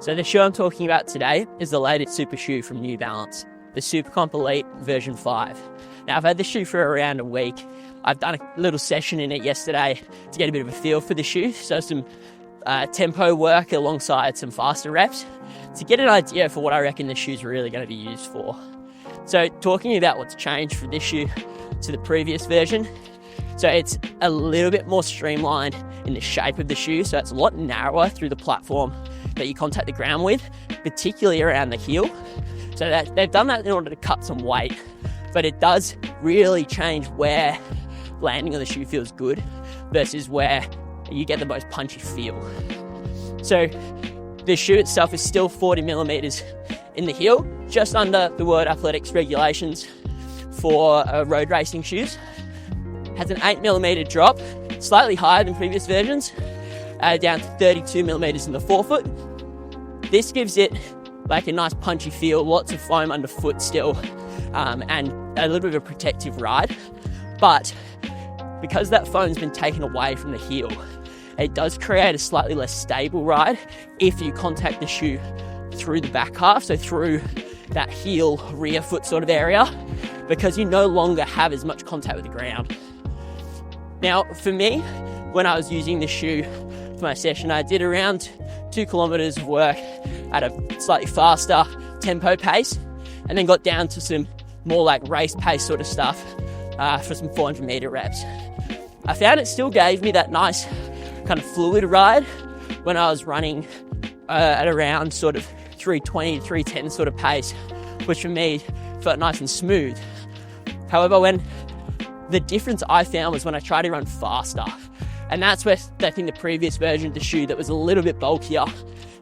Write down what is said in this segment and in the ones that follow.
So the shoe I'm talking about today is the latest super shoe from New Balance, the SuperComp Elite V5. Now I've had this shoe for around a week. I've done a little session in it yesterday to get a bit of a feel for the shoe, so some tempo work alongside some faster reps to get an idea for what I reckon the shoe's really going to be used for. So talking about what's changed from this shoe to the previous version, so it's a little bit more streamlined in the shape of the shoe, so it's a lot narrower through the platform that you contact the ground with, particularly around the heel. So that they've done that in order to cut some weight, but it does really change where landing on the shoe feels good versus where you get the most punchy feel. So the shoe itself is still 40 millimeters in the heel, just under the World Athletics regulations for road racing shoes. Has an 8 millimeter drop, slightly higher than previous versions, down to 32 millimeters in the forefoot. This gives it like a nice punchy feel, lots of foam underfoot still, and a little bit of a protective ride. But because that foam's been taken away from the heel, it does create a slightly less stable ride if you contact the shoe through the back half, so through that heel rear foot sort of area, because you no longer have as much contact with the ground. Now, for me, when I was using the shoe for my session, I did around 2 kilometers of work at a slightly faster tempo pace, and then got down to some more like race pace sort of stuff for some 400 meter reps. I found it still gave me that nice kind of fluid ride when I was running at around sort of 320, 310 sort of pace, which for me felt nice and smooth. However, when the difference I found was when I tried to run faster, and that's where I think the previous version of the shoe that was a little bit bulkier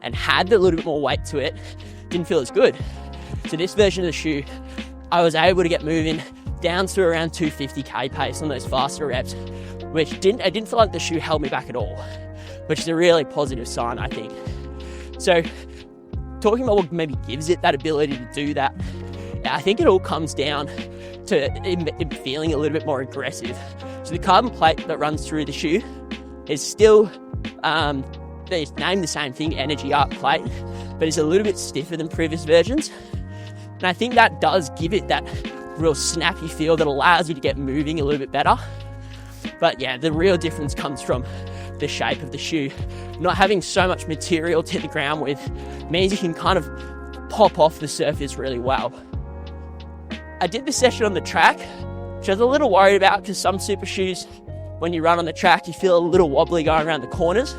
and had a little bit more weight to it didn't feel as good. So this version of the shoe, I was able to get moving down to around 250k pace on those faster reps, which I didn't feel like the shoe held me back at all, which is a really positive sign, I think. So talking about what maybe gives it that ability to do that, I think it all comes down to it feeling a little bit more aggressive. So the carbon plate that runs through the shoe is still, it's named the same thing, Energy Arc plate, but it's a little bit stiffer than previous versions. And I think that does give it that real snappy feel that allows you to get moving a little bit better. But yeah, the real difference comes from the shape of the shoe. Not having so much material to hit the ground with means you can kind of pop off the surface really well. I did this session on the track, which I was a little worried about because some super shoes, when you run on the track, you feel a little wobbly going around the corners.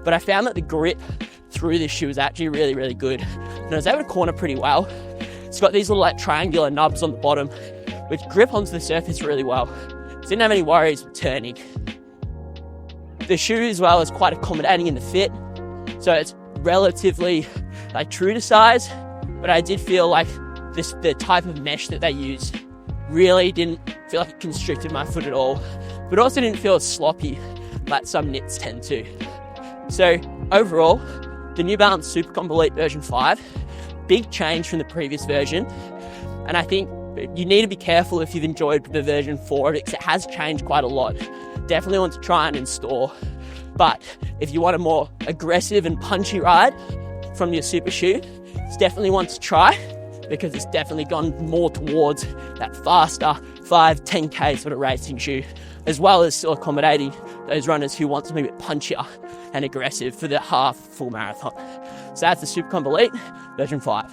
But I found that the grip through this shoe is actually really, really good. And I was able to corner pretty well. It's got these little like triangular nubs on the bottom, which grip onto the surface really well. Didn't have any worries with turning. The shoe as well is quite accommodating in the fit, so it's relatively like true to size, but I did feel like the type of mesh that they use really didn't feel like it constricted my foot at all, but also didn't feel as sloppy like some knits tend to. So overall, the New Balance SuperComp Elite V5, big change from the previous version, and I think you need to be careful if you've enjoyed the version 4 because it has changed quite a lot. Definitely want to try and install, but if you want a more aggressive and punchy ride from your super shoe, it's definitely one to try because it's definitely gone more towards that faster 5-10k sort of racing shoe, as well as still accommodating those runners who want something a bit punchier and aggressive for the half full marathon. So that's the SuperComp Elite V5.